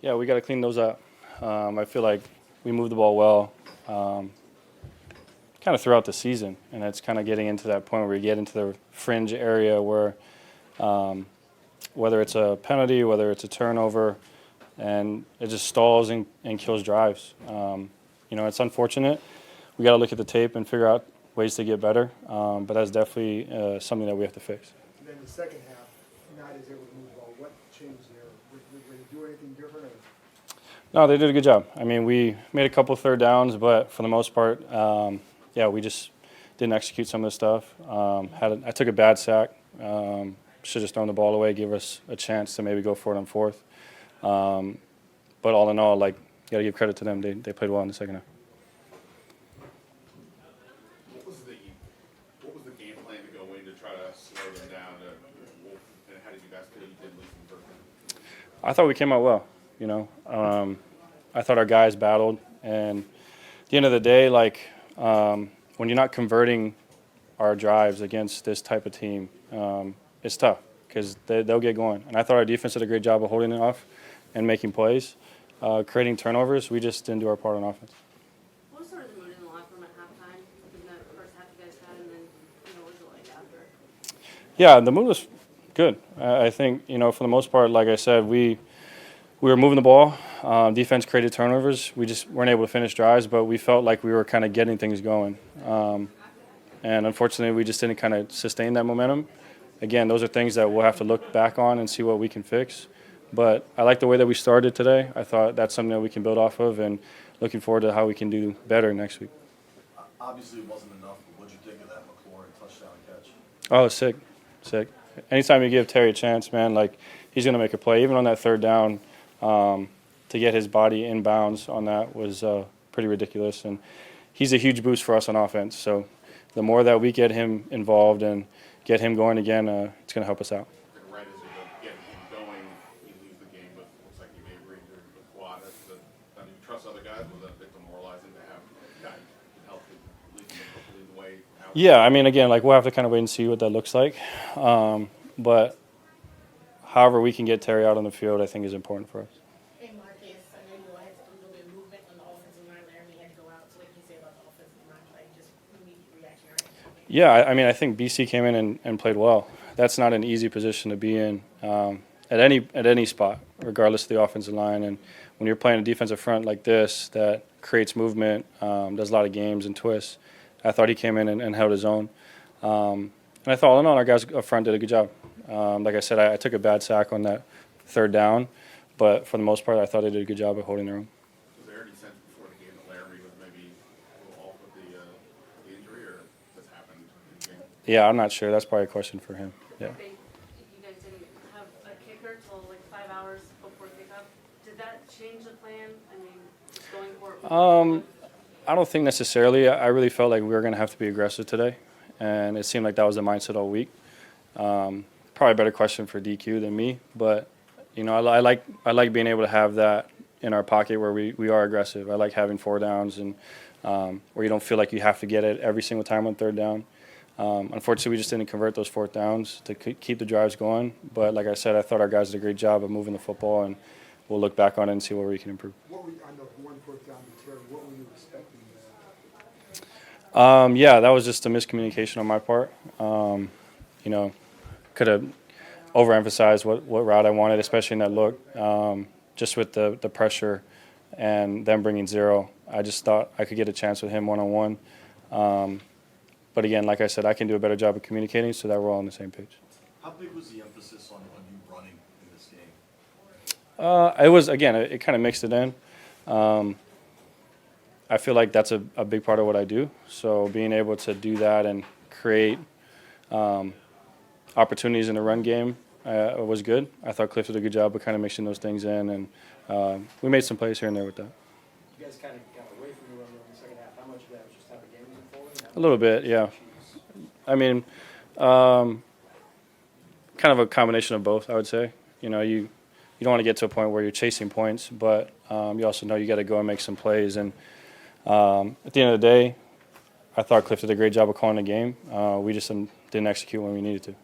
Yeah, we got to clean those up. I feel like we moved the ball well kind of throughout the season, and it's kind of getting into that point where we get into the fringe area where whether it's a penalty, whether it's a turnover, and it just stalls and kills drives. It's unfortunate. We got to look at the tape and figure out ways to get better, but that's definitely something that we have to fix. And then the second half, not as able to move the ball. What changed there? Were they do anything different? Or? No, they did a good job. I mean, we made a couple of third downs, but for the most part, we just didn't execute some of the stuff. I took a bad sack. Should have thrown the ball away, give us a chance to maybe go for it on fourth. But all in all, you got to give credit to them. They played well in the second half. What was the game plan to go in to try to slow them down? And how did you guys feel you did lose in the first half? I thought we came out well. I thought our guys battled, and at the end of the day, when you're not converting our drives against this type of team, it's tough because they'll get going. And I thought our defense did a great job of holding it off and making plays, creating turnovers. We just didn't do our part on offense. What was sort of the mood in the locker room at halftime? In that first half you guys had, and then what was it like after? Yeah, the mood was good. I think for the most part, like I said, we were moving the ball. Defense created turnovers. We just weren't able to finish drives, but we felt like we were kind of getting things going. And unfortunately, we just didn't kind of sustain that momentum. Again, those are things that we'll have to look back on and see what we can fix. But I like the way that we started today. I thought that's something that we can build off of, and looking forward to how we can do better next week. Obviously, it wasn't enough, but what did you think of that McLaurin touchdown catch? Oh, sick. Anytime you give Terry a chance, man, he's going to make a play. Even on that third down, to get his body in bounds on that was pretty ridiculous. And he's a huge boost for us on offense. So the more that we get him involved and get him going again, it's going to help us out. Right as you get him going, you lose the game, but it looks like you may have re-injured the quad. Do you trust other guys? Was that a bit demoralizing to have guys who can help you lead the way out? Yeah, I mean, again, we'll have to kind of wait and see what that looks like. But however we can get Terry out on the field, I think is important for us. Hey, Marcus, I know you had a little bit of movement on the offensive line there, and you had to go out. So what can you say about the offensive line play? Just immediate reaction, right? Yeah, I mean, I think BC came in and played well. That's not an easy position to be in at any spot, regardless of the offensive line. And when you're playing a defensive front like this that creates movement, does a lot of games and twists, I thought he came in and held his own. And I thought, all in all, our guys up front did a good job. Like I said, I took a bad sack on that third down, but for the most part, I thought they did a good job of holding their own. Was there any sense before the game that Laramie was maybe a little off with the injury, or has happened in the game? Yeah, I'm not sure. That's probably a question for him. Yeah. You guys didn't have a kicker till 5 hours before kickoff. Did that change the plan? I mean, just going for it? I don't think necessarily. I really felt like we were going to have to be aggressive today, and it seemed like that was the mindset all week. Probably a better question for DQ than me, but I like being able to have that in our pocket where we are aggressive. I like having four downs and where you don't feel like you have to get it every single time on third down. Unfortunately, we just didn't convert those fourth downs to keep the drives going. But like I said, I thought our guys did a great job of moving the football, and we'll look back on it and see where we can improve. I know one fourth down to Terry. What were you expecting? Yeah, that was just a miscommunication on my part. Could have overemphasized what route I wanted, especially in that look. Just with the pressure and them bringing zero, I just thought I could get a chance with him one-on-one. But again, like I said, I can do a better job of communicating so that we're all on the same page. How big was the emphasis on you running in this game? It was, again, it kind of mixed it in. I feel like that's a big part of what I do. So being able to do that and create opportunities in the run game was good. I thought Cliff did a good job of kind of mixing those things in, and we made some plays here and there with that. You guys kind of got away from the run in the second half. How much of that was just type of game moving forward? A little bit, yeah. I mean, kind of a combination of both, I would say. You don't want to get to a point where you're chasing points, but you also know you got to go and make some plays. And at the end of the day, I thought Cliff did a great job of calling the game. We just didn't execute when we needed to.